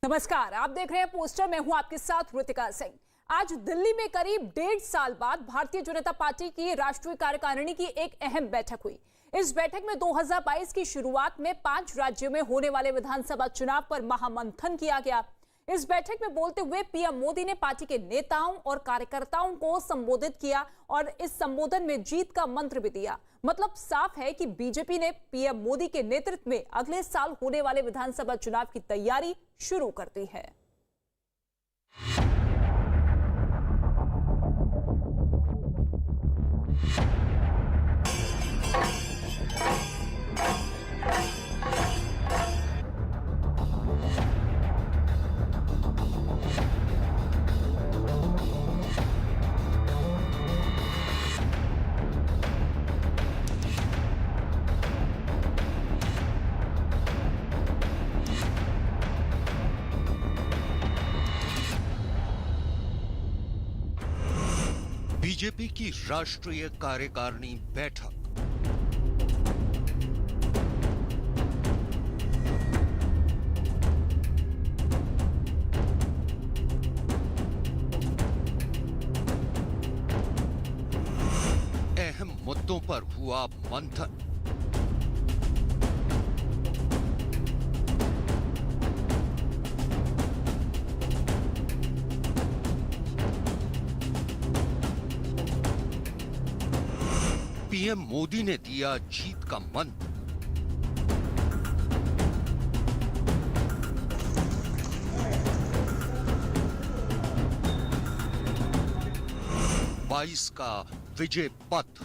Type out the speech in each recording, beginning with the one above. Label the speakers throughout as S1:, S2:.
S1: नमस्कार, आप देख रहे हैं पोस्टर। मैं हूं आपके साथ ऋतिका सिंह। आज दिल्ली में करीब 1.5 साल बाद भारतीय जनता पार्टी की राष्ट्रीय कार्यकारिणी की एक अहम बैठक हुई। इस बैठक में 2022 की शुरुआत में 5 राज्यों में होने वाले विधानसभा चुनाव पर महामंथन किया गया। इस बैठक में बोलते हुए पीएम मोदी ने पार्टी के नेताओं और कार्यकर्ताओं को संबोधित किया और इस संबोधन में जीत का मंत्र भी दिया। मतलब साफ है कि बीजेपी ने पीएम मोदी के नेतृत्व में अगले साल होने वाले विधानसभा चुनाव की तैयारी शुरू कर दी है।
S2: बीजेपी की राष्ट्रीय कार्यकारिणी बैठक। अहम मुद्दों पर हुआ मंथन। पीएम मोदी ने दिया जीत का मंत्र। बाईस का विजय पथ।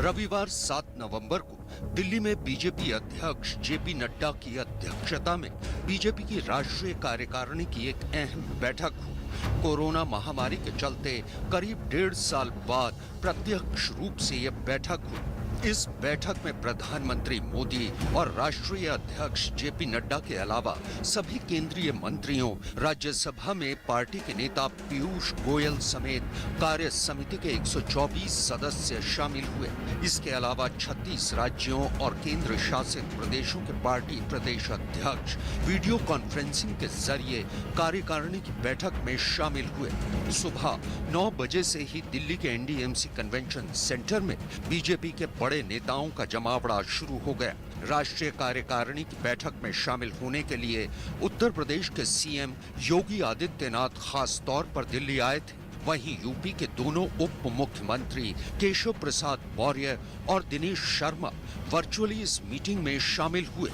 S2: रविवार 7 नवंबर को दिल्ली में बीजेपी अध्यक्ष जेपी नड्डा की अध्यक्षता में बीजेपी की राष्ट्रीय कार्यकारिणी की एक अहम बैठक हुई। कोरोना महामारी के चलते करीब 1.5 साल बाद प्रत्यक्ष रूप से यह बैठक हुई। इस बैठक में प्रधानमंत्री मोदी और राष्ट्रीय अध्यक्ष जेपी नड्डा के अलावा सभी केंद्रीय मंत्रियों, राज्यसभा में पार्टी के नेता पीयूष गोयल समेत कार्य समिति के 124 सदस्य शामिल हुए। इसके अलावा 36 राज्यों और केंद्र शासित प्रदेशों के पार्टी प्रदेश अध्यक्ष वीडियो कॉन्फ्रेंसिंग के जरिए कार्यकारिणी की बैठक में शामिल हुए। सुबह 9 बजे से ही दिल्ली के एनडीएमसी कन्वेंशन सेंटर में बीजेपी के बड़े नेताओं का जमावड़ा शुरू हो गया। राष्ट्रीय कार्यकारिणी की बैठक में शामिल होने के लिए उत्तर प्रदेश के सीएम योगी आदित्यनाथ खास तौर पर दिल्ली आए थे। वहीं यूपी के दोनों उप मुख्यमंत्री केशव प्रसाद मौर्य और दिनेश शर्मा वर्चुअली इस मीटिंग में शामिल हुए।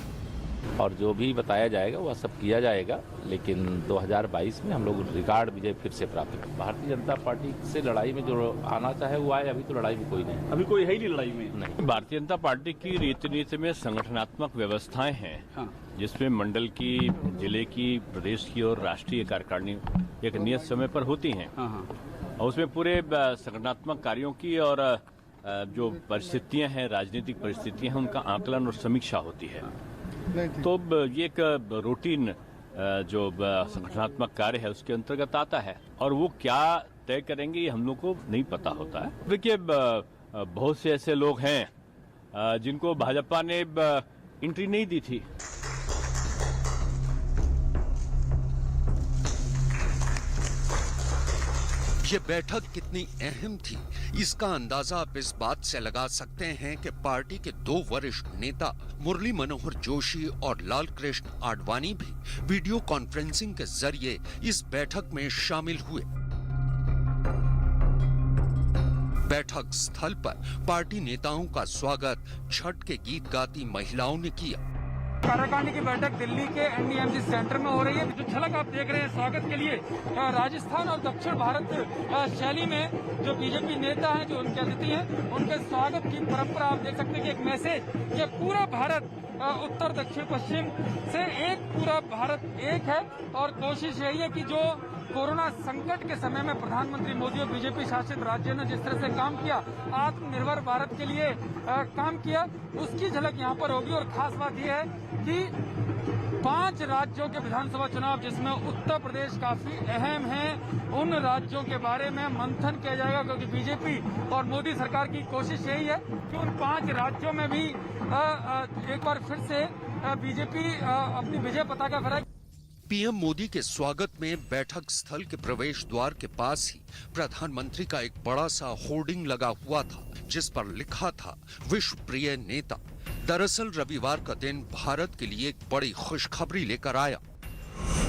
S3: और जो भी बताया जाएगा वह सब किया जाएगा, लेकिन 2022 में हम लोग रिकॉर्ड विजय फिर से प्राप्त करें। भारतीय जनता पार्टी से लड़ाई में जो आना चाहे वो आए। अभी तो लड़ाई में कोई नहीं,
S4: अभी कोई है ही नहीं लड़ाई में।
S3: नहीं।
S5: भारतीय जनता पार्टी की रीति नीति में संगठनात्मक व्यवस्थाएं हैं,
S4: हाँ।
S5: जिसमें मंडल की, जिले की, प्रदेश की और राष्ट्रीय कार्यकारिणी एक नियत समय पर होती हैं।
S4: हाँ।
S5: और उसमें पूरे संगठनात्मक कार्यों की और जो परिस्थितियां हैं, राजनीतिक परिस्थितियां हैं, उनका आकलन और समीक्षा होती है। तो ये एक रूटीन जो संगठनात्मक कार्य है उसके अंतर्गत आता है, और वो क्या तय करेंगे ये हम लोग को नहीं पता होता है। देखिए, बहुत से ऐसे लोग हैं जिनको भाजपा ने एंट्री नहीं दी थी।
S2: ये बैठक कितनी अहम थी, इसका अंदाजा आप इस बात से लगा सकते हैं कि पार्टी के 2 वरिष्ठ नेता मुरली मनोहर जोशी और लाल कृष्ण आडवाणी भी वीडियो कॉन्फ्रेंसिंग के जरिए इस बैठक में शामिल हुए। बैठक स्थल पर पार्टी नेताओं का स्वागत छठ के गीत गाती महिलाओं ने किया।
S4: कार्यकारिणी की बैठक दिल्ली के एनडीएमसी सेंटर में हो रही है। जो झलक आप देख रहे हैं स्वागत के लिए, राजस्थान और दक्षिण भारत शैली में जो बीजेपी नेता हैं, जो उनके अतिथि हैं, उनके स्वागत की परंपरा आप देख सकते हैं कि एक मैसेज कि पूरा भारत उत्तर दक्षिण पश्चिम से एक, पूरा भारत एक है। और कोशिश यही है कि जो कोरोना संकट के समय में प्रधानमंत्री मोदी और बीजेपी शासित राज्य ने जिस तरह से काम किया, आत्मनिर्भर भारत के लिए काम किया, उसकी झलक यहाँ पर होगी। और खास बात यह है कि 5 राज्यों के विधानसभा चुनाव, जिसमें उत्तर प्रदेश काफी अहम है, उन राज्यों के बारे में मंथन किया जाएगा, क्योंकि बीजेपी और मोदी सरकार की कोशिश यही है कि उन 5 राज्यों में भी एक बार फिर से बीजेपी अपनी विजय पताका फहराए।
S2: पीएम मोदी के स्वागत में बैठक स्थल के प्रवेश द्वार के पास ही प्रधानमंत्री का एक बड़ा सा होर्डिंग लगा हुआ था, जिस पर लिखा था विश्व प्रिय नेता। दरअसल रविवार का दिन भारत के लिए एक बड़ी खुशखबरी लेकर आया।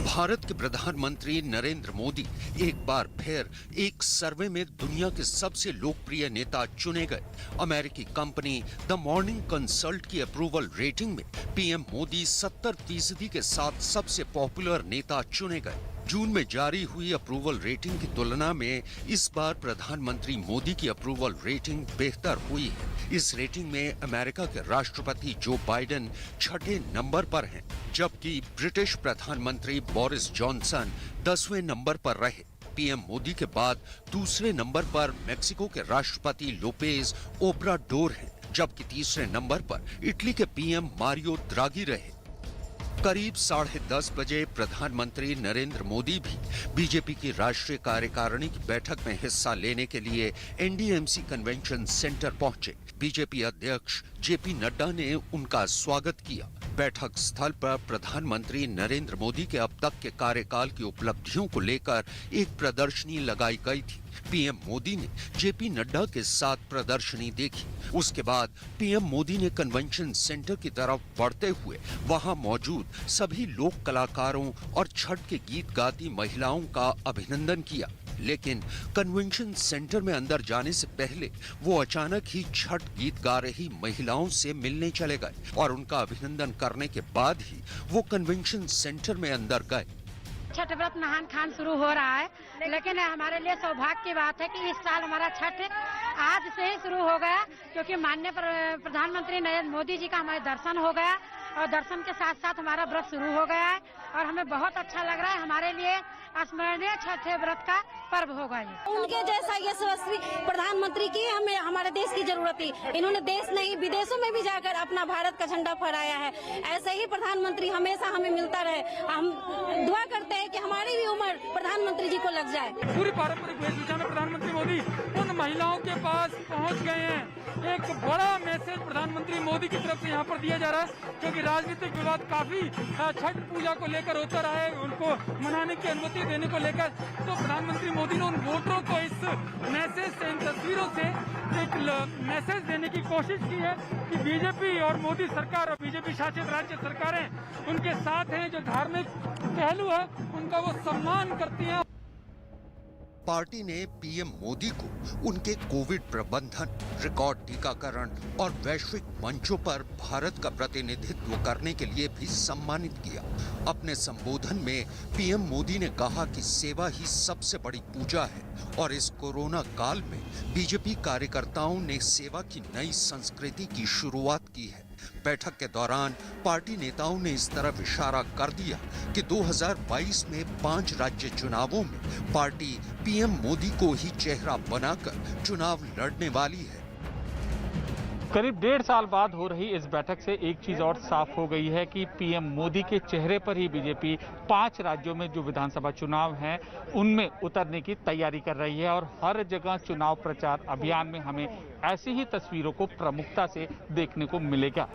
S2: भारत के प्रधानमंत्री नरेंद्र मोदी एक बार फिर एक सर्वे में दुनिया के सबसे लोकप्रिय नेता चुने गए। अमेरिकी कंपनी द मॉर्निंग कंसल्ट की अप्रूवल रेटिंग में पीएम मोदी 70% के साथ सबसे पॉपुलर नेता चुने गए। जून में जारी हुई अप्रूवल रेटिंग की तुलना में इस बार प्रधानमंत्री मोदी की अप्रूवल रेटिंग बेहतर हुई है। इस रेटिंग में अमेरिका के राष्ट्रपति जो बाइडेन 6ठे नंबर पर हैं, जबकि ब्रिटिश प्रधानमंत्री बोरिस जॉनसन 10वें नंबर पर रहे। पीएम मोदी के बाद दूसरे नंबर पर मेक्सिको के राष्ट्रपति लोपेज ओब्राडोर हैं, जबकि तीसरे नंबर पर इटली के पीएम मारियो द्रागी रहे। करीब 10:30 बजे प्रधानमंत्री नरेंद्र मोदी भी बीजेपी की राष्ट्रीय कार्यकारिणी की बैठक में हिस्सा लेने के लिए एनडीएमसी कन्वेंशन सेंटर पहुंचे। बीजेपी अध्यक्ष जेपी नड्डा ने उनका स्वागत किया। बैठक स्थल पर प्रधानमंत्री नरेंद्र मोदी के अब तक के कार्यकाल की उपलब्धियों को लेकर एक प्रदर्शनी लगाई गई थी। पीएम मोदी ने जेपी नड्डा के साथ प्रदर्शनी देखी। उसके बाद पीएम मोदी ने कन्वेंशन सेंटर की तरफ बढ़ते हुए वहां मौजूद सभी लोक कलाकारों और छठ के गीत गाती महिलाओं का अभिनंदन किया। लेकिन कन्वेंशन सेंटर में अंदर जाने से पहले वो अचानक ही छठ गीत गा रही महिलाओं से मिलने चले गए और उनका अभिनंदन करने के बाद ही वो कन्वेंशन सेंटर में अंदर गए।
S6: छठ व्रत नहान खान शुरू हो रहा है, लेकिन हमारे लिए सौभाग्य की बात है कि इस साल हमारा छठ आज से ही शुरू हो गया, क्योंकि माननीय प्रधानमंत्री नरेंद्र मोदी जी का हमारे दर्शन हो गया और दर्शन के साथ साथ हमारा व्रत शुरू हो गया है और हमें बहुत अच्छा लग रहा है। हमारे लिए स्मरणीय छठ व्रत का पर्व होगा ये।
S7: उनके जैसा यशस्वी प्रधानमंत्री की हमें हमारे देश की जरूरत थी। इन्होंने देश नहीं विदेशों में भी जाकर अपना भारत का झंडा फहराया है। ऐसे ही प्रधानमंत्री हमेशा हमें मिलता रहे। हम दुआ करते हैं कि हमारी भी उम्र प्रधानमंत्री जी को लग जाए।
S4: पूरी पारंपरिक वेशभूषा में प्रधानमंत्री मोदी उन महिलाओं के पास पहुंच गए हैं। एक बड़ा मैसेज प्रधानमंत्री मोदी की तरफ से यहाँ पर दिया जा रहा है, क्योंकि राजनीतिक विवाद काफी छठ पूजा को लेकर होता रहा है, उनको मनाने की अनुमति देने को लेकर। तो प्रधानमंत्री मोदी ने उन वोटरों को इस मैसेज से, इन तस्वीरों से एक मैसेज देने की कोशिश की है कि बीजेपी और मोदी सरकार और बीजेपी शासित राज्य सरकारें उनके साथ हैं। जो धार्मिक पहलू है उनका वो सम्मान करती हैं।
S2: पार्टी ने पीएम मोदी को उनके कोविड प्रबंधन, रिकॉर्ड टीकाकरण और वैश्विक मंचों पर भारत का प्रतिनिधित्व करने के लिए भी सम्मानित किया। अपने संबोधन में पीएम मोदी ने कहा कि सेवा ही सबसे बड़ी पूजा है और इस कोरोना काल में बीजेपी कार्यकर्ताओं ने सेवा की नई संस्कृति की शुरुआत की है। बैठक के दौरान पार्टी नेताओं ने इस तरफ इशारा कर दिया कि 2022 में 5 राज्य चुनावों में पार्टी पीएम मोदी को ही चेहरा बनाकर चुनाव लड़ने वाली है।
S8: करीब 1.5 साल बाद हो रही इस बैठक से एक चीज और साफ हो गई है कि पीएम मोदी के चेहरे पर ही बीजेपी 5 राज्यों में जो विधानसभा चुनाव हैं उनमें उतरने की तैयारी कर रही है और हर जगह चुनाव प्रचार अभियान में हमें ऐसी ही तस्वीरों को प्रमुखता से देखने को मिलेगा।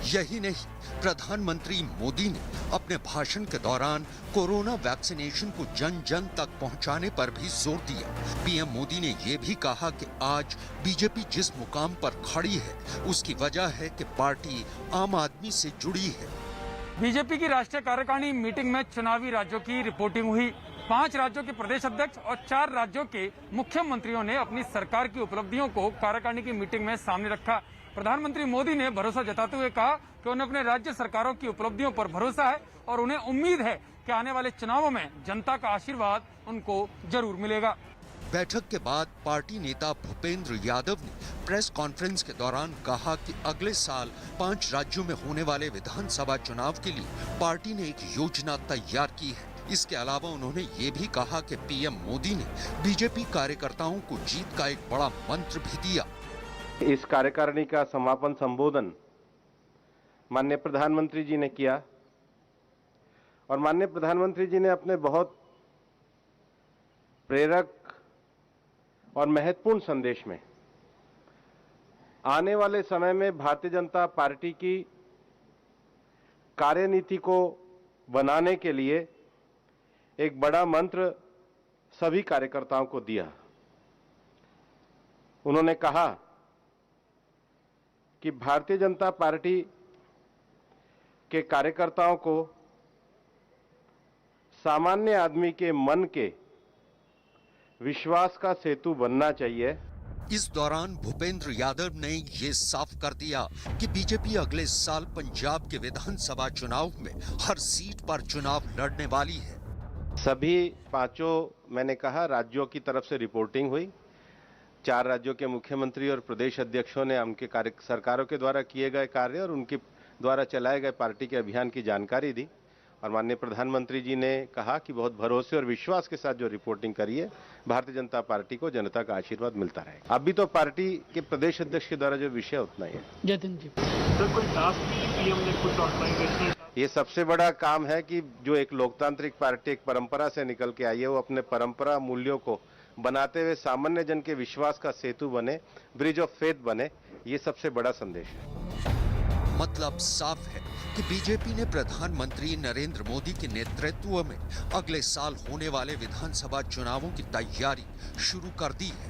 S2: यही नहीं, प्रधानमंत्री मोदी ने अपने भाषण के दौरान कोरोना वैक्सीनेशन को जन जन तक पहुंचाने पर भी जोर दिया। पीएम मोदी ने यह भी कहा कि आज बीजेपी जिस मुकाम पर खड़ी है उसकी वजह है कि पार्टी आम आदमी से जुड़ी है।
S4: बीजेपी की राष्ट्रीय कार्यकारिणी मीटिंग में चुनावी राज्यों की रिपोर्टिंग हुई। 5 राज्यों के प्रदेश अध्यक्ष और 4 राज्यों के मुख्यमंत्रियों ने अपनी सरकार की उपलब्धियों को कार्यकारिणी की मीटिंग में सामने रखा। प्रधानमंत्री मोदी ने भरोसा जताते हुए कहा कि उन्हें अपने राज्य सरकारों की उपलब्धियों पर भरोसा है और उन्हें उम्मीद है कि आने वाले चुनावों में जनता का आशीर्वाद उनको जरूर मिलेगा।
S2: बैठक के बाद पार्टी नेता भूपेंद्र यादव ने प्रेस कॉन्फ्रेंस के दौरान कहा कि अगले साल 5 राज्यों में होने वाले विधानसभा चुनाव के लिए पार्टी ने एक योजना तैयार की है। इसके अलावा उन्होंने ये भी कहा कि पीएम मोदी ने बीजेपी कार्यकर्ताओं को जीत का एक बड़ा मंत्र भी दिया।
S9: इस कार्यकारिणी का समापन संबोधन माननीय प्रधानमंत्री जी ने किया और माननीय प्रधानमंत्री जी ने अपने बहुत प्रेरक और महत्वपूर्ण संदेश में आने वाले समय में भारतीय जनता पार्टी की कार्यनीति को बनाने के लिए एक बड़ा मंत्र सभी कार्यकर्ताओं को दिया। उन्होंने कहा कि भारतीय जनता पार्टी के कार्यकर्ताओं को सामान्य आदमी के मन के विश्वास का सेतु बनना चाहिए।
S2: इस दौरान भूपेंद्र यादव ने ये साफ कर दिया कि बीजेपी अगले साल पंजाब के विधानसभा चुनाव में हर सीट पर चुनाव लड़ने वाली है।
S9: सभी पांचों मैंने कहा राज्यों की तरफ से रिपोर्टिंग हुई। 4 राज्यों के मुख्यमंत्री और प्रदेश अध्यक्षों ने उनके सरकारों के द्वारा किए गए कार्य और उनके द्वारा चलाए गए पार्टी के अभियान की जानकारी दी और माननीय प्रधानमंत्री जी ने कहा कि बहुत भरोसे और विश्वास के साथ जो रिपोर्टिंग करी है, भारतीय जनता पार्टी को जनता का आशीर्वाद मिलता रहेगा। अभी तो पार्टी के प्रदेश अध्यक्ष के द्वारा जो विषय उतना ही है।
S10: जतिन जी, सर कोई टास्क पीएम ने कुछ ऑर्गेनाइजेशन,
S9: ये सबसे बड़ा काम है कि जो एक लोकतांत्रिक पार्टी एक परंपरा से निकल के आई है, वो अपने परंपरा मूल्यों को बनाते हुए सामान्य जन के विश्वास का सेतु बने, ब्रिज ऑफ फेथ बने। ये सबसे बड़ा संदेश है।
S2: मतलब साफ है कि बीजेपी ने प्रधानमंत्री नरेंद्र मोदी के नेतृत्व में अगले साल होने वाले विधानसभा चुनावों की तैयारी शुरू कर दी है।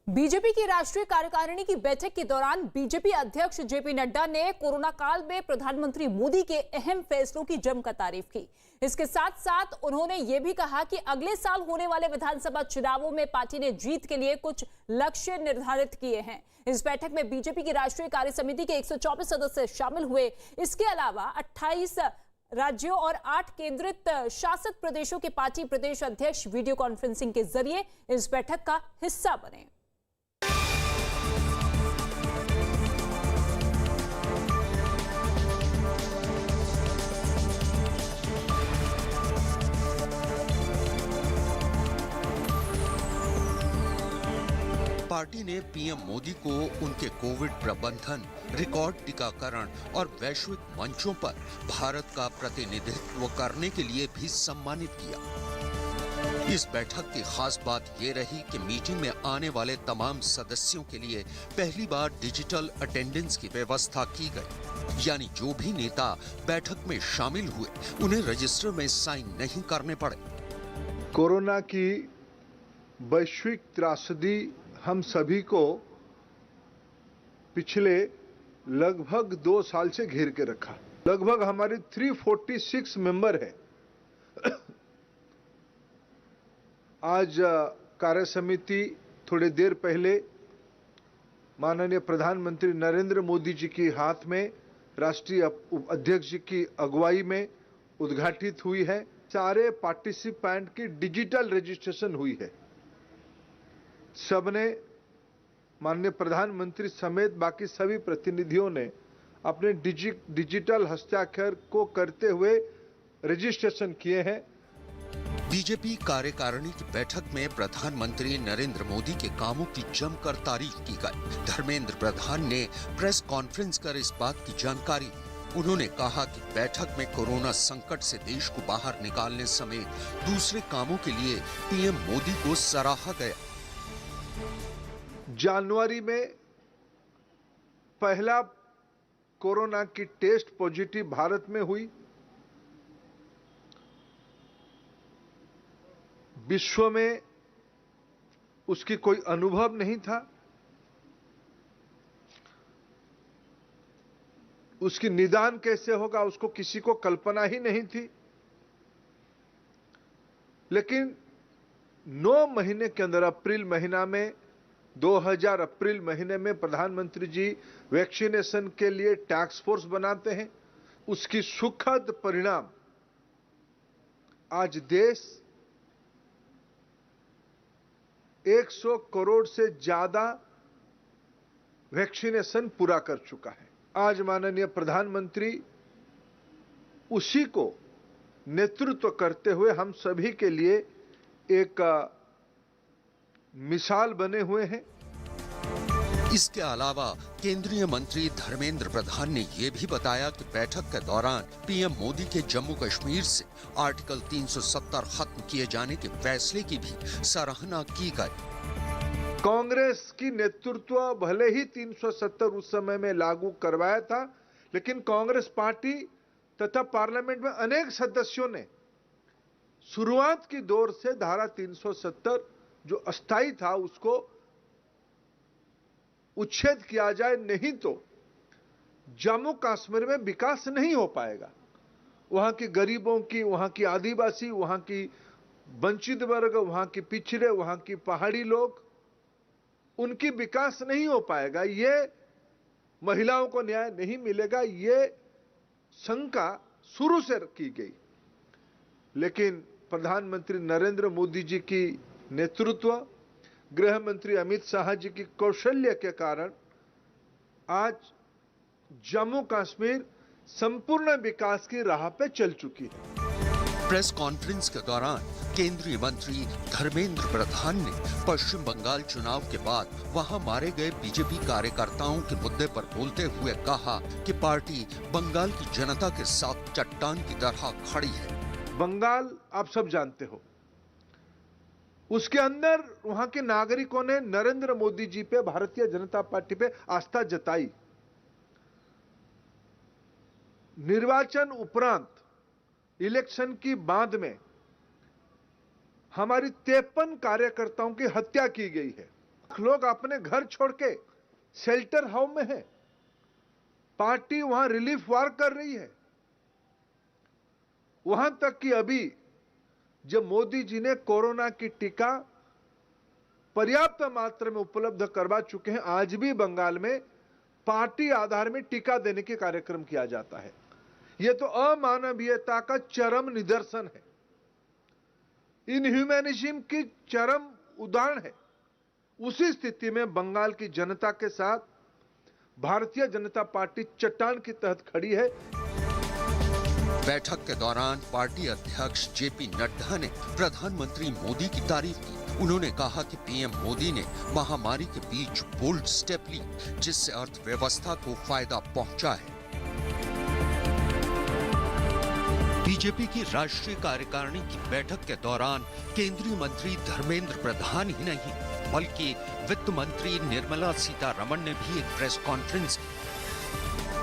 S1: बीजेपी की राष्ट्रीय कार्यकारिणी की बैठक के दौरान बीजेपी अध्यक्ष जेपी नड्डा ने कोरोना काल में प्रधानमंत्री मोदी के अहम फैसलों की जमकर तारीफ की। इसके साथ साथ उन्होंने ये भी कहा कि अगले साल होने वाले विधानसभा चुनावों में पार्टी ने जीत के लिए कुछ लक्ष्य निर्धारित किए हैं। इस बैठक में बीजेपी की राष्ट्रीय कार्य समिति के 124 सदस्य शामिल हुए। इसके अलावा 28 राज्यों और 8 केंद्रित शासित प्रदेशों के पार्टी प्रदेश अध्यक्ष वीडियो कॉन्फ्रेंसिंग के जरिए इस बैठक का हिस्सा बने।
S2: पार्टी ने पीएम मोदी को उनके कोविड प्रबंधन, रिकॉर्ड टीकाकरण और वैश्विक मंचों पर भारत का प्रतिनिधित्व करने के लिए भी सम्मानित किया। इस बैठक की खास बात ये रही कि मीटिंग में आने वाले तमाम सदस्यों के लिए पहली बार डिजिटल अटेंडेंस की व्यवस्था की गई, यानी जो भी नेता बैठक में शामिल हुए उन्हें रजिस्टर में साइन नहीं करने पड़े।
S11: कोरोना की वैश्विक त्रासदी हम सभी को पिछले लगभग 2 साल से घेर के रखा। लगभग हमारी 346 मेंबर है। आज कार्य समिति थोड़ी देर पहले माननीय प्रधानमंत्री नरेंद्र मोदी जी के हाथ में राष्ट्रीय अध्यक्ष जी की अगुवाई में उद्घाटित हुई है। सारे पार्टिसिपेंट की डिजिटल रजिस्ट्रेशन हुई है। सबने माननीय प्रधानमंत्री समेत बाकी सभी प्रतिनिधियों ने अपने डिजिटल हस्ताक्षर को करते हुए रजिस्ट्रेशन किए हैं।
S2: बीजेपी कार्यकारिणी की बैठक में प्रधानमंत्री नरेंद्र मोदी के कामों की जमकर तारीफ की गई। धर्मेंद्र प्रधान ने प्रेस कॉन्फ्रेंस कर इस बात की जानकारी दी। उन्होंने कहा कि बैठक में कोरोना संकट से देश को बाहर निकालने समेत दूसरे कामों के लिए पीएम मोदी को सराहा गया।
S11: जनवरी में पहला कोरोना की टेस्ट पॉजिटिव भारत में हुई। विश्व में उसकी कोई अनुभव नहीं था। उसकी निदान कैसे होगा उसको किसी को कल्पना ही नहीं थी। लेकिन 9 महीने के अंदर अप्रैल महीना में 2000 अप्रैल महीने में प्रधानमंत्री जी वैक्सीनेशन के लिए टास्क फोर्स बनाते हैं। उसकी सुखद परिणाम आज देश 100 करोड़ से ज्यादा वैक्सीनेशन पूरा कर चुका है। आज माननीय प्रधानमंत्री उसी को नेतृत्व करते हुए हम सभी के लिए एक मिसाल बने हुए हैं।
S2: इसके अलावा केंद्रीय मंत्री धर्मेंद्र प्रधान ने ये भी बताया कि बैठक के दौरान पीएम मोदी के जम्मू कश्मीर से आर्टिकल 370 खत्म किए जाने के फैसले की भी सराहना की गई।
S11: कांग्रेस की नेतृत्व भले ही 370 उस समय में लागू करवाया था, लेकिन कांग्रेस पार्टी तथा पार्लियामेंट में अनेक सदस्यों ने शुरुआत की दौर से धारा 370 जो अस्थायी था उसको उच्छेद किया जाए, नहीं तो जम्मू कश्मीर में विकास नहीं हो पाएगा। वहां के गरीबों की, वहां की आदिवासी, वहां की वंचित वर्ग, वहां की पिछड़े, वहां की पहाड़ी लोग, उनकी विकास नहीं हो पाएगा। ये महिलाओं को न्याय नहीं मिलेगा, ये शंका शुरू से की गई। लेकिन प्रधानमंत्री नरेंद्र मोदी जी की नेतृत्व, गृह मंत्री अमित शाह जी की कौशल्य के कारण आज जम्मू कश्मीर संपूर्ण विकास की राह पे चल चुकी है।
S2: प्रेस कॉन्फ्रेंस के दौरान केंद्रीय मंत्री धर्मेंद्र प्रधान ने पश्चिम बंगाल चुनाव के बाद वहां मारे गए बीजेपी कार्यकर्ताओं के मुद्दे पर बोलते हुए कहा कि पार्टी बंगाल की जनता के साथ चट्टान की तरह खड़ी है।
S11: बंगाल आप सब जानते हो, उसके अंदर वहां के नागरिकों ने नरेंद्र मोदी जी पे, भारतीय जनता पार्टी पे आस्था जताई। निर्वाचन उपरांत इलेक्शन की बाद में हमारी 53 कार्यकर्ताओं की हत्या की गई है। लोग अपने घर छोड़ के शेल्टर हाउस में हैं। पार्टी वहां रिलीफ वार कर रही है। वहां तक कि अभी जब मोदी जी ने कोरोना की टीका पर्याप्त मात्रा में उपलब्ध करवा चुके हैं, आज भी बंगाल में पार्टी आधार में टीका देने के कार्यक्रम किया जाता है। यह तो अमानवीयता का चरम निदर्शन है, इनह्यूमैनिज्म की चरम उदाहरण है। उसी स्थिति में बंगाल की जनता के साथ भारतीय जनता पार्टी चट्टान की तरह खड़ी है।
S2: बैठक के दौरान पार्टी अध्यक्ष जेपी नड्डा ने प्रधानमंत्री मोदी की तारीफ की। उन्होंने कहा कि पीएम मोदी ने महामारी के बीच बोल्ड स्टेप ली, जिससे अर्थव्यवस्था को फायदा पहुंचा है। बीजेपी की राष्ट्रीय कार्यकारिणी की बैठक के दौरान केंद्रीय मंत्री धर्मेंद्र प्रधान ही नहीं, बल्कि वित्त मंत्री निर्मला सीतारमण ने भी एक प्रेस कॉन्फ्रेंस की।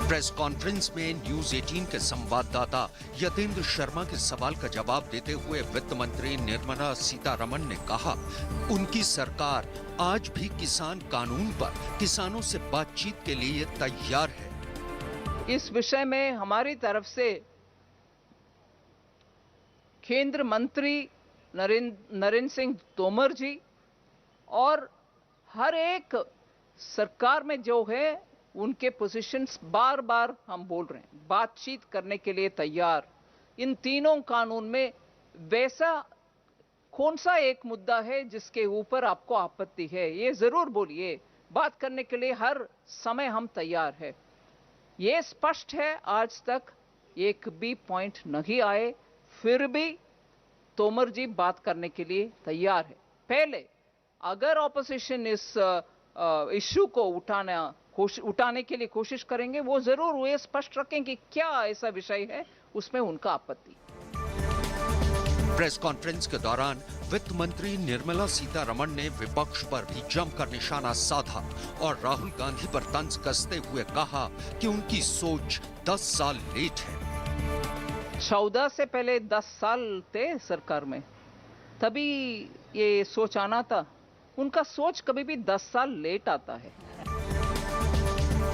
S2: प्रेस कॉन्फ्रेंस में न्यूज 18 के संवाददाता यतेंद्र शर्मा के सवाल का जवाब देते हुए वित्त मंत्री निर्मला सीतारमण ने कहा, उनकी सरकार आज भी किसान कानून पर किसानों से बातचीत के लिए तैयार है।
S12: इस विषय में हमारी तरफ से केंद्र मंत्री नरेंद्र सिंह तोमर जी और हर एक सरकार में जो है उनके पोजीशंस बार बार हम बोल रहे हैं, बातचीत करने के लिए तैयार। इन तीनों कानून में वैसा कौन सा एक मुद्दा है जिसके ऊपर आपको आपत्ति है, ये जरूर बोलिए। बात करने के लिए हर समय हम तैयार है। ये स्पष्ट है, आज तक एक भी पॉइंट नहीं आए, फिर भी तोमर जी बात करने के लिए तैयार है। पहले अगर ऑपोजिशन इस इश्यू को उठाने के लिए कोशिश करेंगे, वो जरूर वो स्पष्ट रखें कि क्या ऐसा विषय है उसमें उनका आपत्ति।
S2: प्रेस कॉन्फ्रेंस के दौरान वित्त मंत्री निर्मला सीतारमण ने विपक्ष पर भी जमकर निशाना साधा और राहुल गांधी पर तंज कसते हुए कहा कि उनकी सोच 10 साल लेट है।
S12: 14 से पहले 10 साल थे सरकार में, तभी ये सोच आना था। उनका सोच कभी भी 10 साल लेट आता है।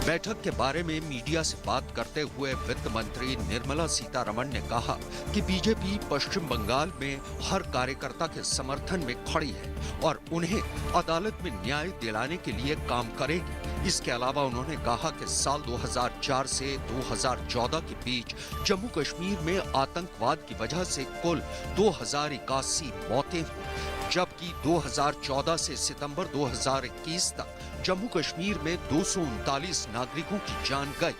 S2: बैठक के बारे में मीडिया से बात करते हुए वित्त मंत्री निर्मला सीतारमण ने कहा कि बीजेपी पश्चिम बंगाल में हर कार्यकर्ता के समर्थन में खड़ी है और उन्हें अदालत में न्याय दिलाने के लिए काम करेगी। इसके अलावा उन्होंने कहा कि साल 2004 से 2014 के बीच जम्मू कश्मीर में आतंकवाद की वजह से कुल 2081 मौतें हुई, जबकि 2014 से सितंबर 2021 तक जम्मू कश्मीर में 239 नागरिकों की जान गई।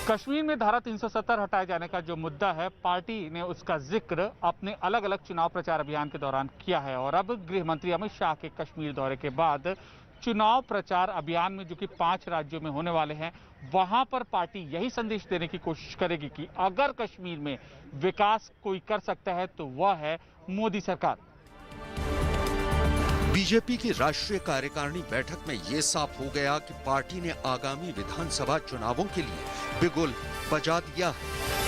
S8: कश्मीर में धारा 370 हटाए जाने का जो मुद्दा है, पार्टी ने उसका जिक्र अपने अलग अलग चुनाव प्रचार अभियान के दौरान किया है और अब गृह मंत्री अमित शाह के कश्मीर दौरे के बाद चुनाव प्रचार अभियान में जो कि 5 राज्यों में होने वाले हैं, वहां पर पार्टी यही संदेश देने की कोशिश करेगी कि अगर कश्मीर में विकास कोई कर सकता है तो वह है मोदी सरकार।
S2: बीजेपी की राष्ट्रीय कार्यकारिणी बैठक में ये साफ हो गया कि पार्टी ने आगामी विधानसभा चुनावों के लिए बिगुल बजा दिया है।